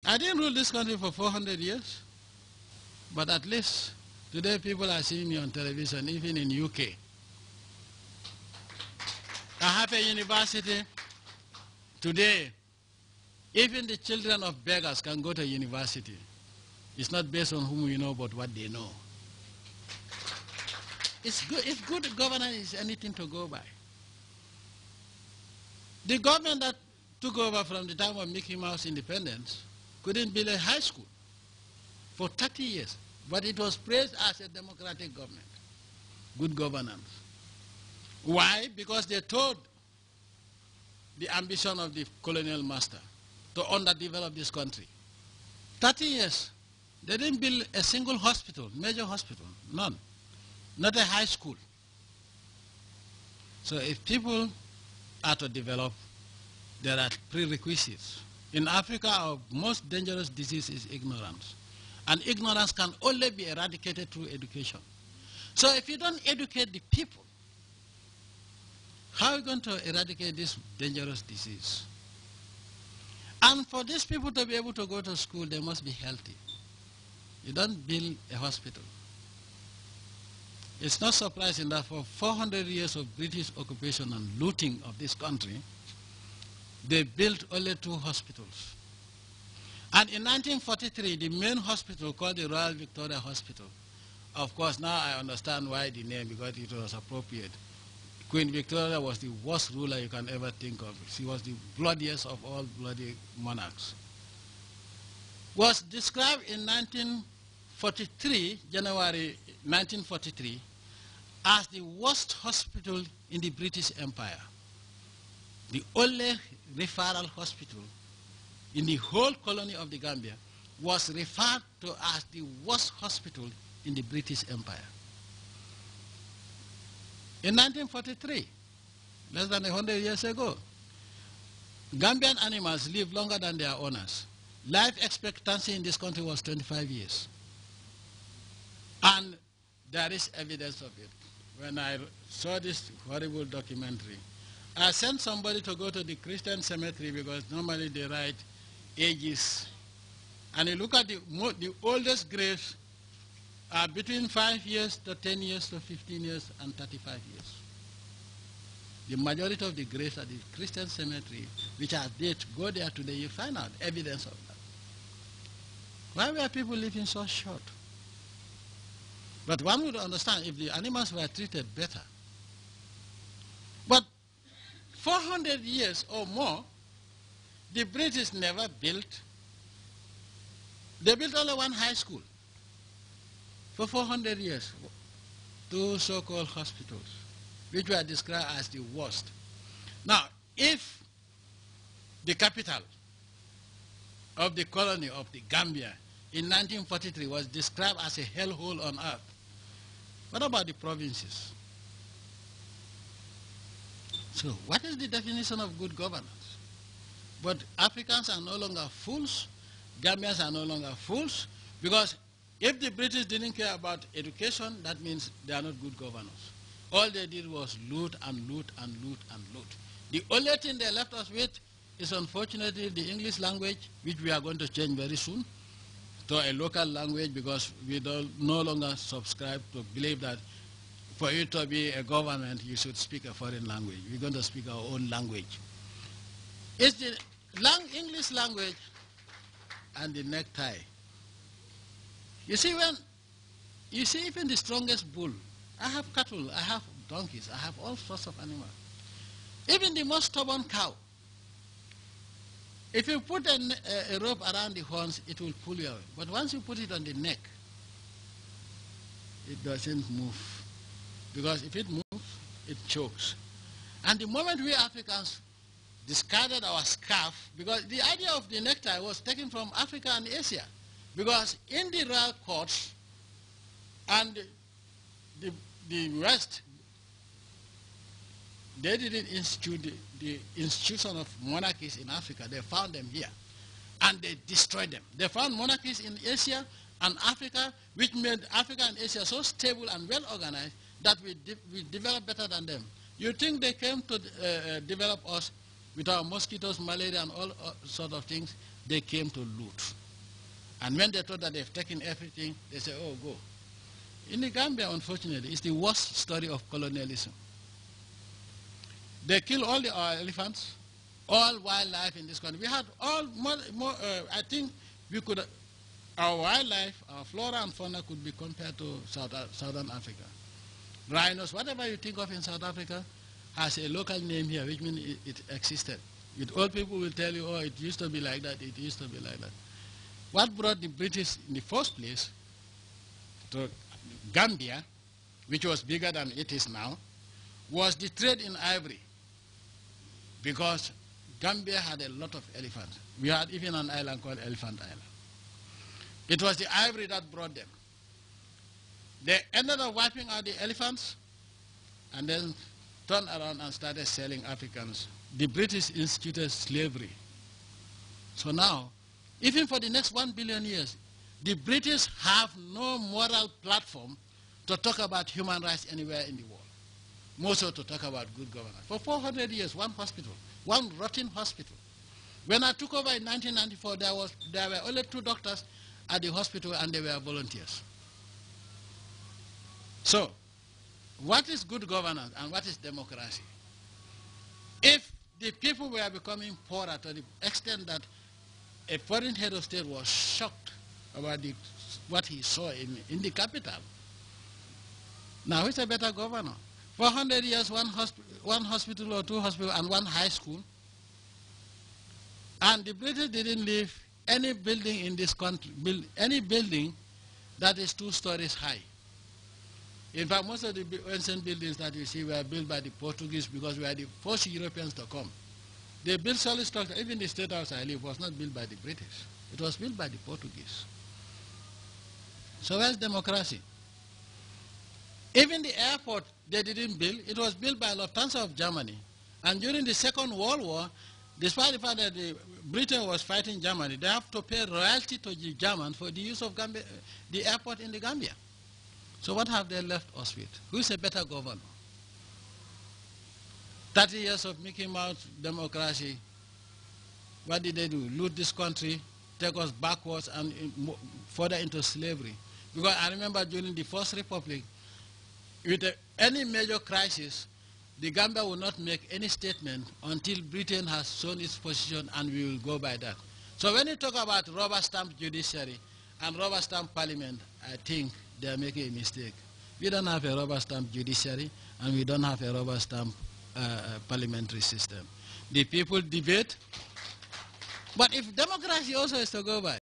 I didn't rule this country for 400 years, but at least today people are seeing me on television, even in UK. I have a university today. Even the children of beggars can go to university. It's not based on whom you know, but what they know. It's good if good governance is anything to go by. The government that took over from the time of Mickey Mouse independence couldn't build a high school for 30 years, but it was praised as a democratic government, good governance. Why? Because they told the ambition of the colonial master to underdevelop this country. 30 years, they didn't build a single hospital, major hospital, none. Not a high school. So if people are to develop, there are prerequisites. In Africa, our most dangerous disease is ignorance. And ignorance can only be eradicated through education. So if you don't educate the people, how are you going to eradicate this dangerous disease? And for these people to be able to go to school, they must be healthy. You don't build a hospital. It's not surprising that for 400 years of British occupation and looting of this country, they built only 2 hospitals. And in 1943, the main hospital, called the Royal Victoria Hospital, of course now I understand why the name, because it was appropriate. Queen Victoria was the worst ruler you can ever think of. She was the bloodiest of all bloody monarchs. Was described in 1943, January 1943, as the worst hospital in the British Empire. The only referral hospital in the whole colony of the Gambia was referred to as the worst hospital in the British Empire. In 1943, less than 100 years ago, Gambian animals live longer than their owners. Life expectancy in this country was 25 years. And there is evidence of it. When I saw this horrible documentary, I sent somebody to go to the Christian cemetery because normally they write ages. And you look at the oldest graves are between 5 years to 10 years to 15 years and 35 years. The majority of the graves at the Christian cemetery, which are date, go there today, you find out evidence of that. Why were people living so short? But one would understand if the animals were treated better. But 400 years or more, the British never built. They built only 1 high school. For 400 years, 2 so-called hospitals, which were described as the worst. Now, if the capital of the colony of the Gambia in 1943 was described as a hellhole on earth, what about the provinces? So, what is the definition of good governance? But Africans are no longer fools, Gambians are no longer fools, because if the British didn't care about education, that means they are not good governors. All they did was loot and loot and loot and loot. The only thing they left us with is unfortunately the English language, which we are going to change very soon to a local language, because we no longer subscribe to believe that for you to be a government, you should speak a foreign language. We're going to speak our own language. It's the English language and the necktie. You see, even the strongest bull, I have cattle, I have donkeys, I have all sorts of animals. Even the most stubborn cow, if you put a rope around the horns, it will pull you away. But once you put it on the neck, it doesn't move. Because if it moves, it chokes. And the moment we Africans discarded our scarf, because the idea of the necktie was taken from Africa and Asia, because in the royal courts and the West, they didn't institute the institution of monarchies in Africa. They found them here, and they destroyed them. They found monarchies in Asia and Africa, which made Africa and Asia so stable and well organized that we developed better than them. You think they came to develop us with our mosquitoes, malaria, and all sort of things? They came to loot. And when they thought that they've taken everything, they say, oh, go. In the Gambia, unfortunately, it's the worst story of colonialism. They kill all the elephants, all wildlife in this country. We had all I think we could, our wildlife, our flora and fauna could be compared to Southern Africa. Rhinos, whatever you think of in South Africa, has a local name here, which means it existed. Old people will tell you, oh, it used to be like that, it used to be like that. What brought the British in the first place to Gambia, which was bigger than it is now, was the trade in ivory. Because Gambia had a lot of elephants. We had even an island called Elephant Island. It was the ivory that brought them. They ended up wiping out the elephants and then turned around and started selling Africans. The British instituted slavery. So now, even for the next 1 billion years, the British have no moral platform to talk about human rights anywhere in the world. More so to talk about good governance. For 400 years, one hospital, one rotten hospital. When I took over in 1994, there were only 2 doctors at the hospital and they were volunteers. So, what is good governance and what is democracy? If the people were becoming poorer to the extent that a foreign head of state was shocked about what he saw in the capital, now who's a better governor? 400 years, one hospital or 2 hospitals and 1 high school. And the British didn't leave any building in this country, any building that is 2 stories high. In fact, most of the ancient buildings that you see were built by the Portuguese because we are the first Europeans to come. They built solid structure. Even the state house I live was not built by the British. It was built by the Portuguese. So where's democracy? Even the airport they didn't build. It was built by Lufthansa of Germany. And during the Second World War, despite the fact that Britain was fighting Germany, they have to pay royalty to the Germans for the use of the airport in the Gambia. So what have they left us with? Who's a better governor? 30 years of Mickey Mouse democracy. What did they do? Loot this country, take us backwards and further into slavery. Because I remember during the First Republic, with any major crisis, the Gambia will not make any statement until Britain has shown its position, and we will go by that. So when you talk about rubber stamp judiciary and rubber stamp parliament, I think they are making a mistake. We don't have a rubber stamp judiciary and we don't have a rubber stamp parliamentary system. The people debate, but if democracy also is to go by,